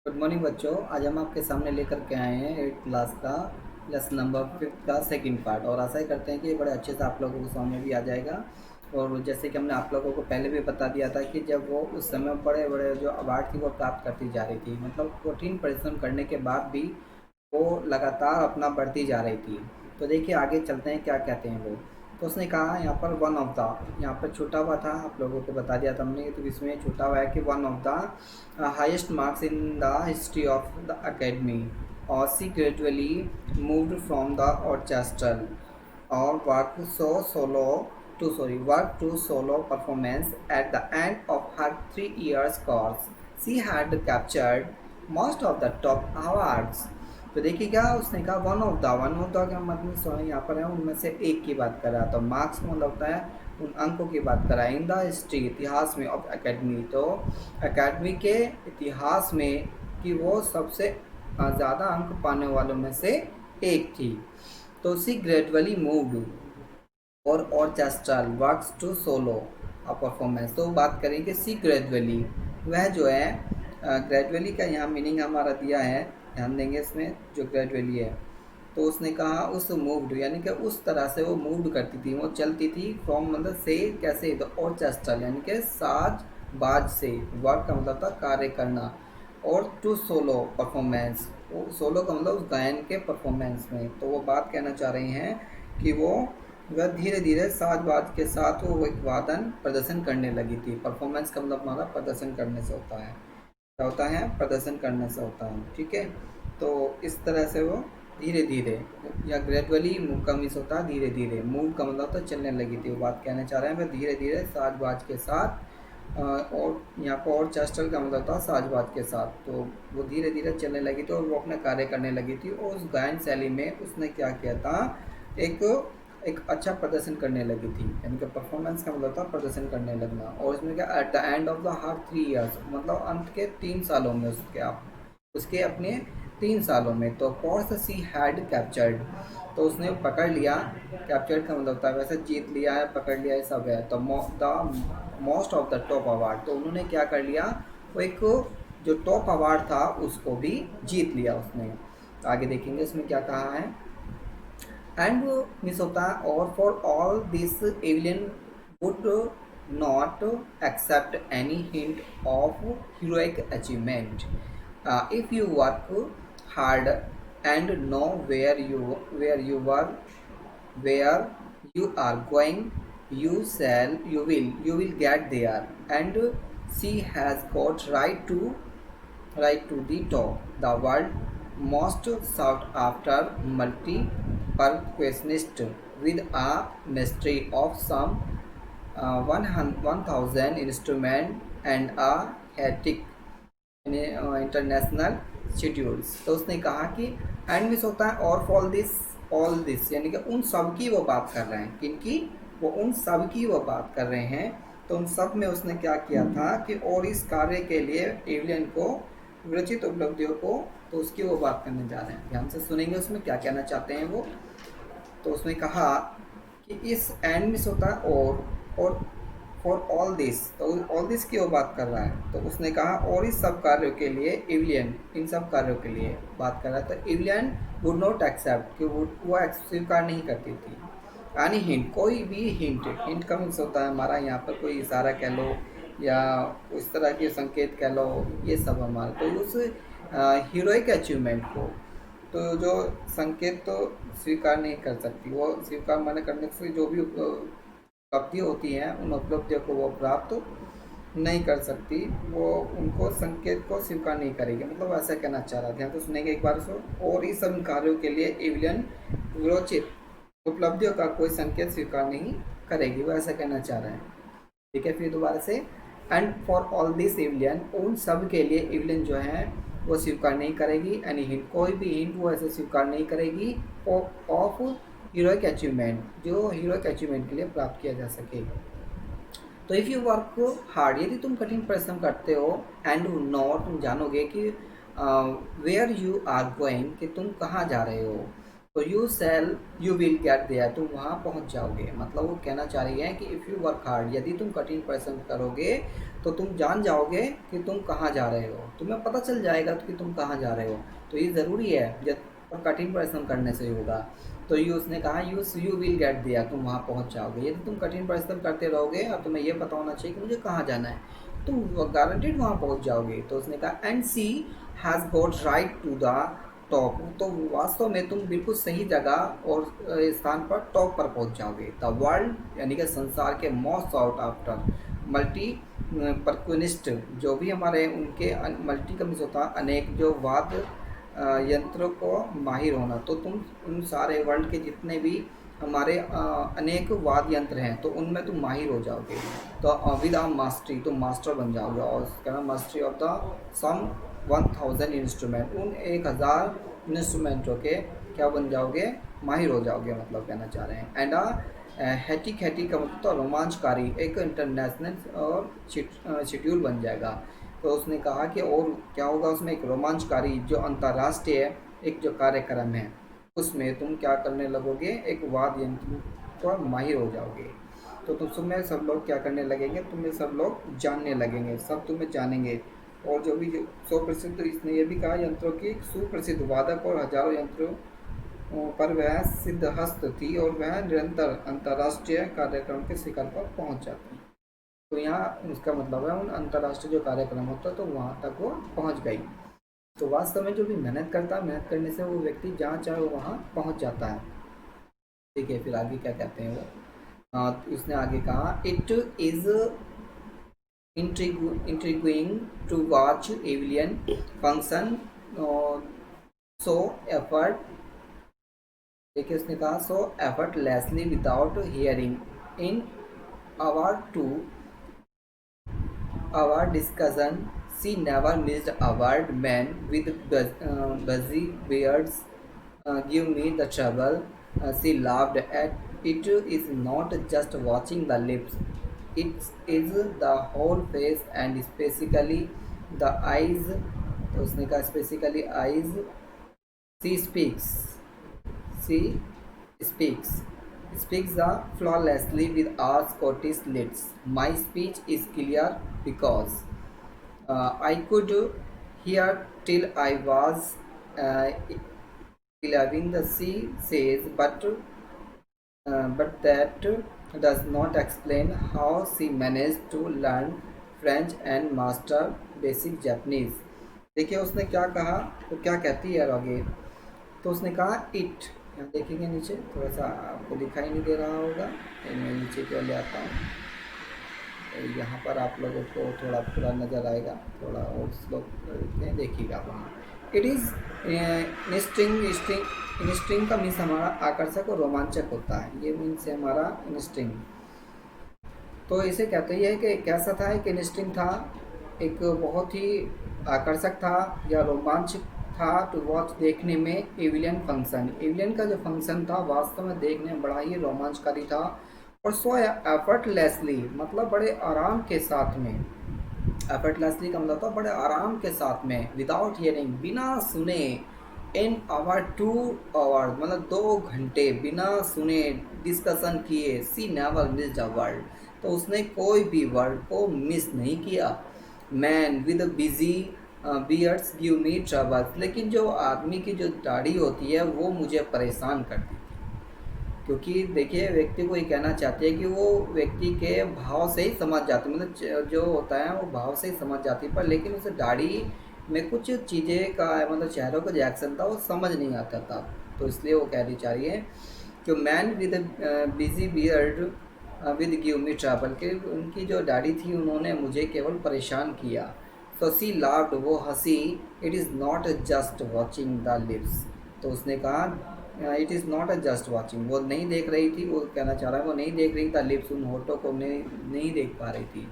Good morning बच्चों। आज हम आपके सामने लेकर के आए हैं 8th क्लास का लेसन नंबर 5 का सेकंड पार्ट, और आशा ही करते हैं कि ये बड़े अच्छे से आप लोगों को समझ में भी आ जाएगा। और जैसे कि हमने आप लोगों को पहले भी बता दिया था कि जब वो उस समय बड़े बड़े जो अवार्ड थी वो प्राप्त करती जा रही थी, मतलब कठिन परिश्रम करने के बाद भी वो लगातार अपना बढ़ती जा रही थी। तो देखिए आगे चलते हैं क्या कहते हैं वो। तो उसने कहा यहाँ पर वन ऑफ द, यहाँ पर छूटा हुआ था, आप लोगों को बता दिया था हमने, तो इसमें छूटा हुआ है कि one of the highest marks in the history of the academy, और she gradually moved from the orchestral और work to solo performance at the end of her 3 years course. She had captured most of the top awards. तो देखिए क्या उसने कहा, one of the का मतलब यहाँ पर है उनमें से एक की बात कर रहा, तो मार्क्स का मतलब होता है उन अंकों की बात कर रहा है। इन द हिस्ट्री, इतिहास में, ऑफ एकेडमी, तो एकेडमी के इतिहास में कि वो सबसे ज़्यादा अंक पाने वालों में से एक थी। तो सी ग्रेजुअली मूव्ड और orchestral works to solo a performance. तो बात करें कि सी ग्रेजुअली, वह जो है ग्रेजुअली का यहाँ मीनिंग हमारा दिया है, ध्यान देंगे इसमें जो ग्रेजुअली है। तो उसने कहा उस मूव्ड यानी कि उस तरह से वो मूव्ड करती थी, वो चलती थी फ्रॉम मतलब से, कैसे, द ऑर्केस्ट्रल यानी कि साज बाज से, वर्क का मतलब था कार्य करना, और टू सोलो परफॉर्मेंस, सोलो का मतलब उस गायन के परफॉर्मेंस में। तो वो बात कहना चाह रही हैं कि वह धीरे धीरे साज बाज के साथ वो एक वादन प्रदर्शन करने लगी थी। परफॉर्मेंस का मतलब हमारा प्रदर्शन करने से होता है, क्या होता है, प्रदर्शन करने से होता है, ठीक है। तो इस तरह से वो धीरे धीरे या ग्रेजुअली, मूव का मिस होता है धीरे धीरे, मूव का मतलब तो चलने लगी थी, वो बात कहना चाह रहे हैं वह धीरे धीरे साज बाज के साथ, और यहाँ पर और चेस्टल का मतलब था साज बाज के साथ, तो वो धीरे धीरे चलने लगी थी और वो अपना कार्य करने लगी थी। और उस गायन शैली में उसने क्या किया था, एक एक अच्छा प्रदर्शन करने लगी थी, यानी कि परफॉर्मेंस का मतलब था प्रदर्शन करने लगना। और इसमें क्या, at the end of the her 3 years, मतलब अंत के 3 सालों में उसके अपने 3 सालों में, तो कोर्स सी हैड कैप्चर्ड, तो उसने पकड़ लिया। कैप्चर्ड का मतलब होता है वैसे जीत लिया है, पकड़ लिया है, सब है। तो the most of the top award, तो उन्होंने क्या कर लिया, वो एक जो टॉप अवार्ड था उसको भी जीत लिया उसने। आगे देखेंगे इसमें क्या कहा है। एंड मिस होता है, और for all this Evelyn would not accept any hint of heroic achievement. If you work hard and know where you are going, you will get there. And she has got right to the top, the world most sought after multi-percussionist with a mastery of some 1000 instrument and a hectic international schedules. तो उसने कहा कि and miss होता है, और fall this, all this यानी कि उन सब की वो बात कर रहे हैं, किनकी, वो उन सब की वो बात कर रहे हैं। तो उन सब में उसने क्या किया था कि और इस कार्य के लिए एविलियन को विरचित उपलब्धियों को, तो उसकी वो बात करने जा रहे हैं। ध्यान से सुनेंगे उसमें क्या कहना चाहते हैं वो। तो उसने कहा कि इस एंड मिस होता है और फॉर ऑल दिस, तो ऑल दिस की वो बात कर रहा है। तो उसने कहा और इस सब कार्यों के लिए एविलियन, इन सब कार्यों के लिए बात कर रहा है। तो एविलियन वुड नॉट एक्सेप्ट, कि वो स्वीकार नहीं करती थी यानी हिंट, कोई भी हिंट का मीन्स होता है हमारा यहाँ पर कोई इशारा कह लो या उस तरह के संकेत कह लो, ये सब हमारा। तो उस हीरोइक अचीवमेंट को, तो जो संकेत तो स्वीकार नहीं कर सकती, वो स्वीकार माने करने से जो भी उपलब्धि होती हैं उन उपलब्धियों को वो प्राप्त नहीं कर सकती, वो उनको संकेत को स्वीकार नहीं करेगी, मतलब ऐसा कहना चाह रहा था। तो सुनेंगे एक बार सो। और इस सब कार्यों के लिए एविलियन विरोचित उपलब्धियों का कोई संकेत स्वीकार नहीं करेगी, वो ऐसा कहना चाह रहे हैं, ठीक है। फिर दोबारा से, एंड फॉर ऑल दिस एविलियन, उन सब के लिए एविलियन जो है वो स्वीकार नहीं करेगी एनी हिंट, कोई भी हिंट वो ऐसे स्वीकार नहीं करेगी ऑफ हीरोइक अचीवमेंट, जो हीरोइक अचीवमेंट के लिए प्राप्त किया जा सके। तो इफ़ यू वर्क हार्ड, यदि तुम कठिन परिश्रम करते हो, एंड नो, तुम जानोगे कि वेयर यू आर गोइंग, कि तुम कहाँ जा रहे हो, तो यू विल गेट देयर, तुम वहाँ पहुँच जाओगे। मतलब वो कहना चाह रही है कि इफ़ यू वर्क हार्ड, यदि तुम कठिन परिश्रम करोगे तो तुम जान जाओगे कि तुम कहाँ जा रहे हो, तुम्हें पता चल जाएगा कि तुम कहाँ जा रहे हो। तो ये ज़रूरी है, जब और कठिन परिश्रम करने से होगा। तो ये उसने कहा यू विल गेट दिया, तुम वहाँ पहुँच जाओगे यदि तुम कठिन परिश्रम करते रहोगे और तुम्हें ये पता होना चाहिए कि मुझे कहाँ जाना है, तुम गारंटेड वहाँ पहुँच जाओगे। तो उसने कहा and she has got right to the top, तो वास्तव में तुम बिल्कुल सही जगह और स्थान पर टॉप पर पहुंच जाओगे। द वर्ल्ड यानी कि संसार के मोस्ट साउट आफ्टर मल्टी परक्यूनिस्ट, जो भी हमारे उनके मल्टी का मीन्स होता है अनेक जो वाद्य यंत्रों को माहिर होना। तो तुम उन सारे वर्ल्ड के जितने भी हमारे अनेक वाद्य यंत्र हैं तो उनमें तुम माहिर हो जाओगे। तो विद आ मास्टरी, तुम मास्टर बन जाओगे। और कहना mastery of the some 1000 instrument, उन 1000 इंस्ट्रूमेंटों के क्या बन जाओगे, माहिर हो जाओगे, मतलब कहना चाह रहे हैं। एंड हैटिक, हैटिक का मतलब तो रोमांचकारी, एक इंटरनेशनल और शेड्यूल बन जाएगा। तो उसने कहा कि और क्या होगा उसमें, एक रोमांचकारी जो अंतर्राष्ट्रीय एक जो कार्यक्रम है उसमें तुम क्या करने लगोगे, एक वाद्य यंत्र पर माहिर हो जाओगे। तो तुम्हें सब लोग क्या करने लगेंगे, तुम्हें सब लोग जानने लगेंगे, सब तुम्हें जानेंगे। और जो भी सुप्रसिद्ध, इसने ये भी कहा यंत्रों की सुप्रसिद्ध वादक और हजारों यंत्रों पर वह सिद्धहस्त थी और वह निरंतर अंतर्राष्ट्रीय कार्यक्रम के शिखर पर पहुंच जाती। तो यहाँ इसका मतलब है उन अंतर्राष्ट्रीय जो कार्यक्रम होता है तो वहाँ तक वो पहुँच गई। तो वास्तव में जो भी मेहनत करता है, मेहनत करने से वो व्यक्ति जहाँ चाहे वो वहाँ पहुँच जाता है। ठीक है, फिर आगे क्या कहते हैं वो, तो इसने आगे कहा it is intriguing to watch alien function so effort, देखिए उसने कहा so effortlessly without hearing in our two our discussion she never missed a word, man with busy beards give me the trouble, she laughed at it is not just watching the lips, it is the whole face and specifically the eyes। तो उसने कहा specifically eyes, she speaks, she speaks speaks the flawlessly with our Scottish lips, my speech is clear because I could hear till I was 11, the she says, but that does not explain how she managed to learn French and master basic Japanese। देखिए उसने क्या कहा, तो क्या कहती है आगे, तो उसने कहा इट, यहाँ देखेंगे नीचे थोड़ा सा आपको दिखाई नहीं दे रहा होगा, मैं नीचे क्यों ले आता हूँ, यहाँ पर आप लोगों को थोड़ा पूरा नज़र आएगा, थोड़ा और स्लो देखिएगा वहाँ। इट इज़ इंस्टिंग का मीन्स हमारा आकर्षक और रोमांचक होता है, ये मीन्स है हमारा इंस्टिंग। तो इसे कहते हैं कि कैसा था, एक इंस्टिंग था, एक बहुत ही आकर्षक था या रोमांचक था टू वॉच, देखने में एविलियन फंक्शन, एविलियन का जो फंक्शन था वास्तव में देखने में बड़ा ही रोमांचकारी था। और सो एफर्टलेसली मतलब बड़े आराम के साथ में, एफर्टलेसली का मतलब था बड़े आराम के साथ में, विदाउट हियरिंग बिना सुने, इन आवर 2 आवर मतलब 2 घंटे बिना सुने डिस्कशन किए, सी नेवर मिस्ड अ वर्ड, तो उसने कोई भी वर्ड को मिस नहीं किया। Man with busy beards give me trouble, लेकिन जो आदमी की जो दाढ़ी होती है वो मुझे परेशान करती थी, क्योंकि देखिए व्यक्ति को ये कहना चाहती है कि वो व्यक्ति के भाव से ही समझ जाती, मतलब जो होता है वो भाव से ही समझ जाती, पर लेकिन उसे दाढ़ी में कुछ चीज़ें का मतलब चेहरों का रिएक्शन था वो समझ नहीं आता था। तो इसलिए वो कहनी चाहिए कि man with busy beard with give me trouble, कि उनकी जो दाढ़ी थी उन्होंने मुझे केवल परेशान किया। तो सी लाफ्ड, वो हंसी, it is not just watching the lips, तो उसने कहा it is not a just watching, वो नहीं देख रही थी, वो कहना चाह रहा है वो नहीं देख रही था लिप्स, उन होठों को नहीं देख पा रही थी,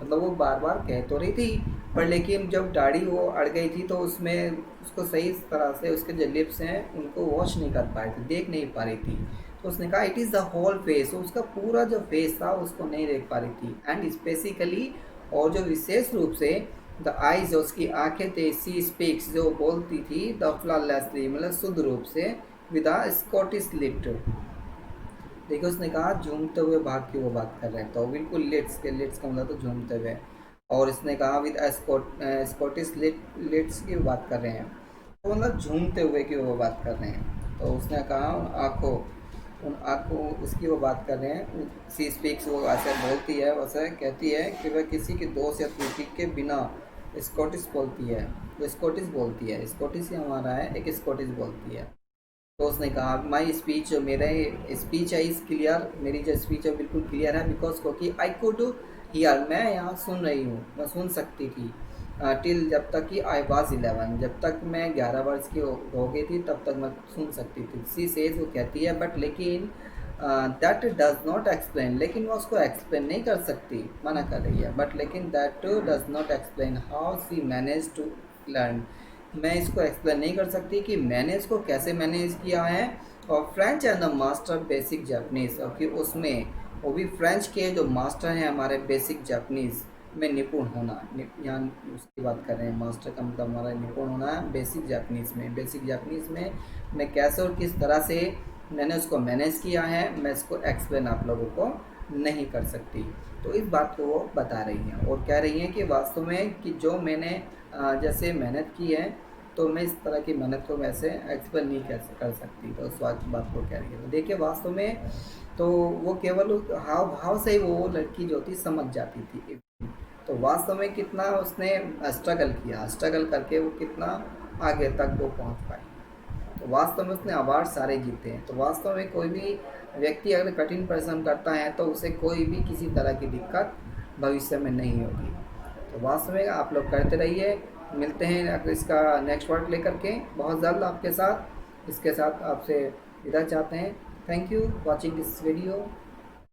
मतलब वो बार बार कह तो रही थी पर लेकिन जब दाढ़ी वो अड़ गई थी तो उसमें उसको सही तरह से उसके जो लिप्स हैं उनको वॉश नहीं कर पा रही थी, देख नहीं पा रही थी। तो उसने कहा it is the whole face, उसका पूरा जो फेस था उसको नहीं देख पा रही थी। एंड स्पेसिकली, और जो विशेष रूप से द आईज, उसकी आंखें थे, सी स्पीक्स, जो बोलती थी, द फ्लॉलेसली मतलब शुद्ध रूप से, विद अ स्कॉटिश लिट, देखिए उसने कहा झूमते हुए भाग की वो बात कर रहे हैं, तो बिल्कुल लिट्स के, लिट्स का मतलब तो झूमते हुए, और इसने कहा विद स्कॉटिश लिट्स की बात कर रहे हैं, तो मतलब झूमते हुए की वो बात कर रहे हैं। तो उसने कहा उन आँखों उसकी वो बात कर रहे हैं। सी स्पीक्स, वो ऐसे बोलती है, वैसे कहती है कि वह किसी के दोस्त या त्रुटि के बिना स्कॉटिश बोलती है। वो स्कॉटिश बोलती है, स्कॉटिश ही हमारा है, एक स्कॉटिश बोलती है। तो उसने कहा माई स्पीच, जो मेरा स्पीच है इज़ क्लियर, मेरी जो स्पीच है बिल्कुल क्लियर है, बिकॉज क्योंकि आई कुड हियर, मैं यहाँ सुन रही हूँ, मैं सुन सकती थी। टिल, जब तक कि आई वाज 11, जब तक मैं 11 वर्ष की हो गई थी तब तक मैं सुन सकती थी। सी सेज, वो कहती है, बट लेकिन दैट डज नॉट एक्सप्लेन, लेकिन वो उसको एक्सप्लेन नहीं कर सकती, मना कर रही है। बट लेकिन that does not explain how she manage to learn, मैं इसको एक्सप्लेन नहीं कर सकती कि मैंने इसको कैसे मैनेज किया है। और French and the master basic Japanese, और कि उसमें वो भी फ्रेंच के जो मास्टर हैं हमारे बेसिक जापनीज़ में निपुण होना, यहाँ उसकी बात कर रहे हैं। मास्टर का मतलब हमारा निपुण होना है बेसिक जापनीज़ में। बेसिक जापनीज़ में मैं कैसे और किस तरह से मैंने उसको मैनेज किया है, मैं इसको एक्सप्लेन आप लोगों को नहीं कर सकती। तो इस बात को वो बता रही हैं और कह रही हैं कि वास्तव में कि जो मैंने जैसे मेहनत की है, तो मैं इस तरह की मेहनत को वैसे एक्सप्लेन नहीं कर सकती। तो उस बात को कह रही है। तो देखिए वास्तव में तो वो केवल हाव भाव से ही वो लड़की जो थी समझ जाती थी। तो वास्तव में कितना उसने स्ट्रगल किया, स्ट्रगल करके वो कितना आगे तक वो पहुंच पाई। तो वास्तव में उसने अवार्ड सारे जीते हैं। तो वास्तव में कोई भी व्यक्ति अगर कठिन परिश्रम करता है तो उसे कोई भी किसी तरह की दिक्कत भविष्य में नहीं होगी। तो वास्तव में आप लोग करते रहिए। मिलते हैं इसका नेक्स्ट वर्ड लेकर के बहुत जल्द आपके साथ। इसके साथ आपसे विदा चाहते हैं। Thank you watching this video.